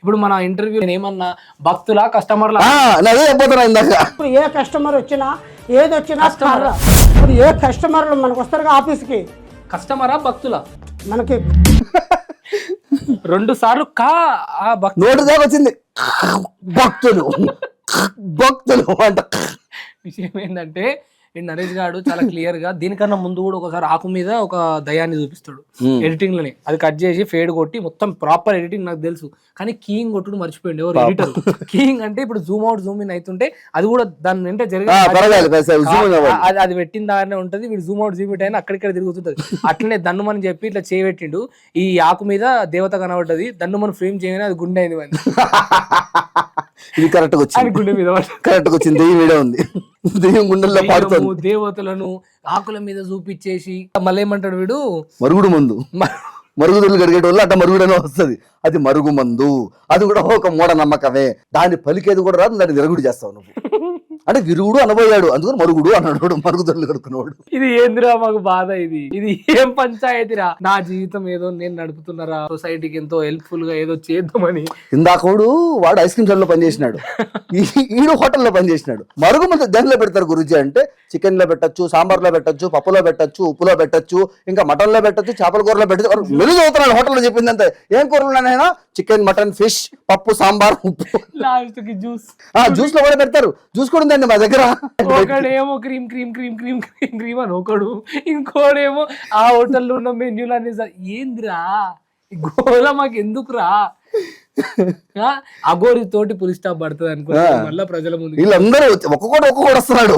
ఇప్పుడు మన ఇంటర్వ్యూ ఏమన్నా భక్తులా కస్టమర్లా? అదే చెప్పబోతున్నా ఇందాక. ఇప్పుడు ఏ కస్టమర్ వచ్చినా ఏది వచ్చినా కర్ర. ఇప్పుడు ఏ కస్టమర్లు మనకు వస్తారు ఆఫీస్కి, కస్టమరా భక్తులా? మనకి 2 సార్లు ఆ భక్తులు నోటి దాకా వచ్చింది భక్తులు భక్తులు అంట. విషయం ఏంటంటే ఈ నరేష్ గారు చాలా క్లియర్ గా దీనికన్నా ముందు కూడా ఒకసారి ఆకు మీద ఒక దయాన్ని చూపిస్తాడు ఎడిటింగ్ లోనే. అది కట్ చేసి ఫేడ్ కొట్టి మొత్తం ప్రాపర్ ఎడిటింగ్ నాకు తెలుసు, కానీ కీయింగ్ కొట్టుడు మర్చిపోయింది ఎవరు ఎడిటర్. కీయింగ్ అంటే ఇప్పుడు జూమ్ అవుట్ జూమ్ ఇన్ అవుతుంటే అది కూడా దాని వెంట అది పెట్టిన దారినే ఉంటది. వీడు జూమ్ అవుట్ జూమ్ ఇన్ అయినా అక్కడిక్కడ తిరుగుతుంటది. అట్లనే దన్నుమని చెప్పి ఇట్లా చేయబెట్టిండు. ఈ ఆకు మీద దేవత కనబడ్డది, దన్నుమని ఫ్రేమ్ చేయగానే అది గుండె అయింది. ఇది కరెక్ట్ గా వచ్చింది, గుండె మీద కరెక్ట్ గా వచ్చింది. దెయ్యం వీడే ఉంది, దెయ్యం గుండెల్లో పాడుతుంది. దేవతలను ఆకుల మీద చూపించేసి మళ్ళీ ఏమంటాడు వీడు, మరుగుడు మందు, మరుగుదొడ్లు గడిగేట వల్ల అట్లా మరుగుడనే వస్తుంది. అది మరుగు మందు, అది కూడా ఒక మూఢ నమ్మకమే. దాన్ని పలికేది కూడా రాదు, దాన్ని విరుగుడు చేస్తావు నువ్వు. అంటే విరుగుడు అనబోయాడు, అందుకని మరుగుడు అన్నాడు, మరుగుదొడ్లు కడుక్కున్నాడు. ఇది ఏందిరా మాకు బాధ, ఇది ఏం పంచాయతీరా? నా జీవితం ఏదో నేను నడుపుతున్నారా, సొసైటీకి ఎంతో హెల్ప్ఫుల్ గా ఏదో చేద్దామని. ఇందాకోడు వాడు ఐస్ క్రీమ్ షాప్ లో పనిచేసినాడు, ఈడు హోటల్లో పనిచేసినాడు. మరుగు మందు దేనిలో పెడతారు గురుజీ అంటే, చికెన్ లో పెట్టచ్చు, సాంబార్ లో పెట్టచ్చు, పప్పులో పెట్టచ్చు, ఉప్పులో పెట్టచ్చు, ఇంకా మటన్ లో పెట్టచ్చు, చేపల కూరలో పెట్టచ్చు. మెను చదువుతున్నాడు హోటల్లో చెప్పింది అంతే. ఏం కూరలు ఉన్నాయైనా చికెన్, మటన్, ఫిష్, పప్పు, సాంబార్, ఉప్పు, లాస్ట్ కి జ్యూస్. జ్యూస్ లో కూడా పెడతారు. జ్యూస్ కూడా ఉందండి మా దగ్గర. ఒకడేమో cream cream cream cream cream cream అని ఒకడు, ఇంకోడేమో ఆ హోటల్లో ఉన్న మెన్యూలు అన్ని. ఏందిరా గోల, మాకు ఎందుకురా? అగోరి తోటి పులి స్టాప్ పడుతుంది అనుకో, మళ్ళీ ప్రజల ముందు వీళ్ళందరూ ఒక్కొక్కడు వస్తున్నాడు.